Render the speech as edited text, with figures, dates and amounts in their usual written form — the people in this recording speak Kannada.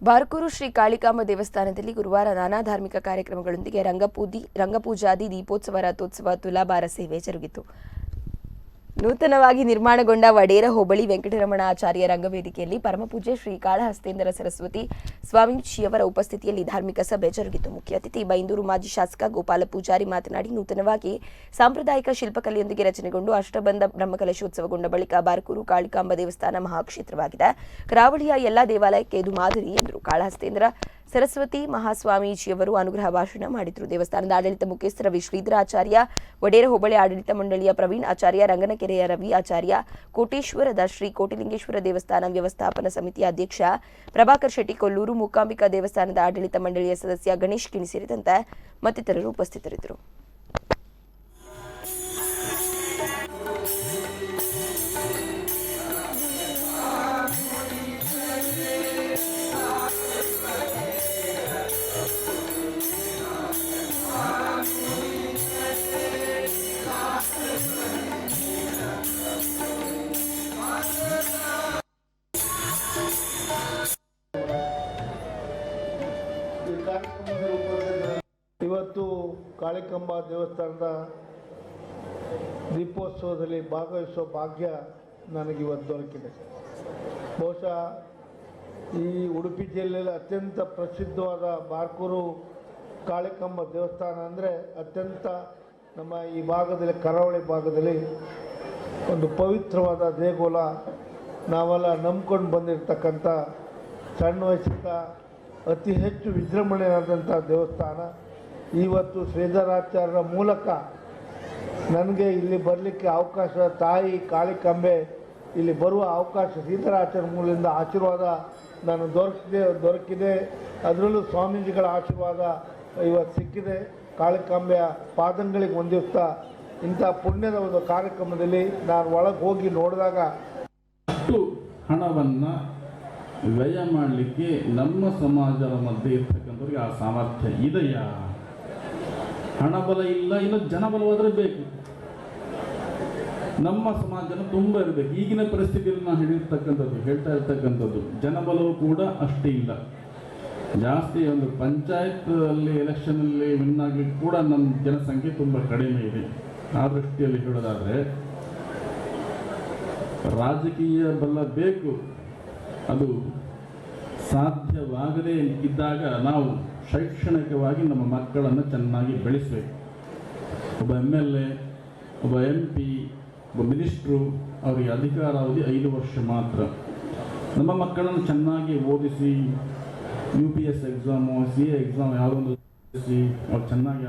ಬಾರ್ಕೂರು ಶ್ರೀ ಕಾಳಿಕಾಂಬ ದೇವಸ್ಥಾನದಲ್ಲಿ ಗುರುವಾರ ನಾನಾ ಧಾರ್ಮಿಕ ಕಾರ್ಯಕ್ರಮಗಳೊಂದಿಗೆ ರಂಗಪೂಜಾದಿ ದೀಪೋತ್ಸವ ರಥೋತ್ಸವ ತುಲಾಭಾರ ಸೇವೆ ಜರುಗಿತು. ನೂತನವಾಗಿ ನಿರ್ಮಾಣಗೊಂಡ ವಡೇರ ಹೋಬಳಿ ವೆಂಕಟರಮಣ ಆಚಾರ್ಯ ರಂಗವೇದಿಕೆಯಲ್ಲಿ ಪರಮಪೂಜ್ಯ ಶ್ರೀ ಕಾಳಹಸ್ತೇಂದ್ರ ಸರಸ್ವತಿ ಸ್ವಾಮೀಜಿಯವರ ಉಪಸ್ಥಿತಿಯಲ್ಲಿ ಧಾರ್ಮಿಕ ಸಭೆ ಜರುಗಿತು. ಮುಖ್ಯ ಅತಿಥಿ ಬೈಂದೂರು ಮಾಜಿ ಶಾಸಕ ಗೋಪಾಲ ಪೂಜಾರಿ ಮಾತನಾಡಿ, ನೂತನವಾಗಿ ಸಾಂಪ್ರದಾಯಿಕ ಶಿಲ್ಪಕಲೆಯೊಂದಿಗೆ ರಚನೆಗೊಂಡು ಅಷ್ಟಬಂಧ ಬ್ರಹ್ಮಕಲಶೋತ್ಸವಗೊಂಡ ಬಳಿಕ ಬಾರ್ಕೂರು ಕಾಳಿಕಾಂಬ ದೇವಸ್ಥಾನ ಮಹಾಕ್ಷೇತ್ರವಾಗಿದೆ. ಕರಾವಳಿಯ ಎಲ್ಲಾ ದೇವಾಲಯಕ್ಕೆ ಇದು ಮಾದರಿ ಎಂದರು. ಕಾಳಹಸ್ತೇಂದ್ರ ಸರಸ್ವತಿ ಮಹಾಸ್ವಾಮೀಜಿಯವರು ಅನುಗ್ರಹ ಭಾಷಣ ಮಾಡಿದರು. ದೇವಸ್ಥಾನದ ಆಡಳಿತ ಮುಖ್ಯಸ್ಥ ರವಿ ಶ್ರೀಧರ ಆಚಾರ್ಯ, ವಡೇರ ಹೋಬಳಿ ಆಡಳಿತ ಮಂಡಳಿಯ ಪ್ರವೀಣ್ ಆಚಾರ್ಯ, ರಂಗನಕೆರೆಯ ರವಿ ಆಚಾರ್ಯ, ಕೋಟೇಶ್ವರದ ಶ್ರೀ ಕೋಟಿಲಿಂಗೇಶ್ವರ ದೇವಸ್ಥಾನ ವ್ಯವಸ್ಥಾಪನಾ ಸಮಿತಿಯ ಅಧ್ಯಕ್ಷ ಪ್ರಭಾಕರ್ ಶೆಟ್ಟಿ ಕೊಲ್ಲೂರು, ಮೂಕಾಂಬಿಕಾ ದೇವಸ್ಥಾನದ ಆಡಳಿತ ಮಂಡಳಿಯ ಸದಸ್ಯ ಗಣೇಶ್ ಕಿಣಿ ಸೇರಿದಂತೆ ಮತ್ತಿತರರು ಉಪಸ್ಥಿತರಿದ್ದರು. ಇವತ್ತು ಕಾಳಿಕಾಂಬ ದೇವಸ್ಥಾನದ ದೀಪೋತ್ಸವದಲ್ಲಿ ಭಾಗವಹಿಸುವ ಭಾಗ್ಯ ನನಗಿವತ್ತು ದೊರಕಿದೆ. ಬಹುಶಃ ಈ ಉಡುಪಿ ಜಿಲ್ಲೆಯಲ್ಲಿ ಅತ್ಯಂತ ಪ್ರಸಿದ್ಧವಾದ ಬಾರ್ಕೂರು ಕಾಳಿಕಾಂಬ ದೇವಸ್ಥಾನ ಅಂದರೆ ಅತ್ಯಂತ ನಮ್ಮ ಈ ಭಾಗದಲ್ಲಿ ಕರಾವಳಿ ಭಾಗದಲ್ಲಿ ಒಂದು ಪವಿತ್ರವಾದ ದೇಗುಲ. ನಾವೆಲ್ಲ ನಂಬ್ಕೊಂಡು ಬಂದಿರತಕ್ಕಂಥ ಸಣ್ಣ ವಯಸ್ಸಿಂದ ಅತಿ ಹೆಚ್ಚು ವಿಜೃಂಭಣೆಯಾದಂಥ ದೇವಸ್ಥಾನ. ಇವತ್ತು ಶ್ರೀಧರಾಚಾರ್ಯರ ಮೂಲಕ ನನಗೆ ಇಲ್ಲಿ ಬರಲಿಕ್ಕೆ ಅವಕಾಶ, ತಾಯಿ ಕಾಳಿಕಾಂಬೆ ಇಲ್ಲಿ ಬರುವ ಅವಕಾಶ ಶ್ರೀಧರಾಚಾರ್ಯ ಮೂಲದಿಂದ ಆಶೀರ್ವಾದ ನಾನು ದೊರಕಿದೆ. ಅದರಲ್ಲೂ ಸ್ವಾಮೀಜಿಗಳ ಆಶೀರ್ವಾದ ಇವತ್ತು ಸಿಕ್ಕಿದೆ. ಕಾಳಿಕಾಂಬೆಯ ಪಾದಂಗಳಿಗೆ ವಂದಿಸ್ತಾ ಇಂಥ ಪುಣ್ಯದ ಒಂದು ಕಾರ್ಯಕ್ರಮದಲ್ಲಿ ನಾನು ಒಳಗೆ ಹೋಗಿ ನೋಡಿದಾಗ ಅಷ್ಟು ಹಣವನ್ನು ವ್ಯಯ ಮಾಡಲಿಕ್ಕೆ ನಮ್ಮ ಸಮಾಜದ ಮಧ್ಯೆ ಇರ್ತಕ್ಕಂಥವ್ರಿಗೆ ಆ ಸಾಮರ್ಥ್ಯ ಇದೆಯಾ? ಹಣಬಲ ಇಲ್ಲ, ಇನ್ನು ಜನಬಲವಾದರೆ ಬೇಕು. ನಮ್ಮ ಸಮಾಜನ ತುಂಬ ಇರಬೇಕು. ಈಗಿನ ಪರಿಸ್ಥಿತಿಯಲ್ಲಿ ನಾನು ಹೇಳ್ತಾ ಇರ್ತಕ್ಕಂಥದ್ದು ಜನಬಲವು ಕೂಡ ಅಷ್ಟೇ ಇಲ್ಲ. ಜಾಸ್ತಿ ಒಂದು ಪಂಚಾಯತ್ ಅಲ್ಲಿ ಎಲೆಕ್ಷನಲ್ಲಿ ವಿನ್ ಆಗಲಿಕ್ಕೆ ಕೂಡ ನಮ್ಮ ಜನಸಂಖ್ಯೆ ತುಂಬ ಕಡಿಮೆ ಇದೆ. ಆ ದೃಷ್ಟಿಯಲ್ಲಿ ಹೇಳೋದಾದರೆ ರಾಜಕೀಯ ಬಲ ಬೇಕು. ಅದು ಸಾಧ್ಯವಾಗದೇ ಇದ್ದಾಗ ನಾವು ಶೈಕ್ಷಣಿಕವಾಗಿ ನಮ್ಮ ಮಕ್ಕಳನ್ನು ಚೆನ್ನಾಗಿ ಬೆಳೆಸಬೇಕು. ಒಬ್ಬ MLA, ಒಬ್ಬ MP, ಒಬ್ಬ ಮಿನಿಸ್ಟ್ರು, ಅವರಿಗೆ ಅಧಿಕಾರಾವಧಿ 5 ವರ್ಷ ಮಾತ್ರ. ನಮ್ಮ ಮಕ್ಕಳನ್ನು ಚೆನ್ನಾಗಿ ಓದಿಸಿ UPS ಎಕ್ಸಾಮು, CA ಎಕ್ಸಾಮ್ ಯಾವುದೊಂದು ಅವ್ರು ಚೆನ್ನಾಗಿ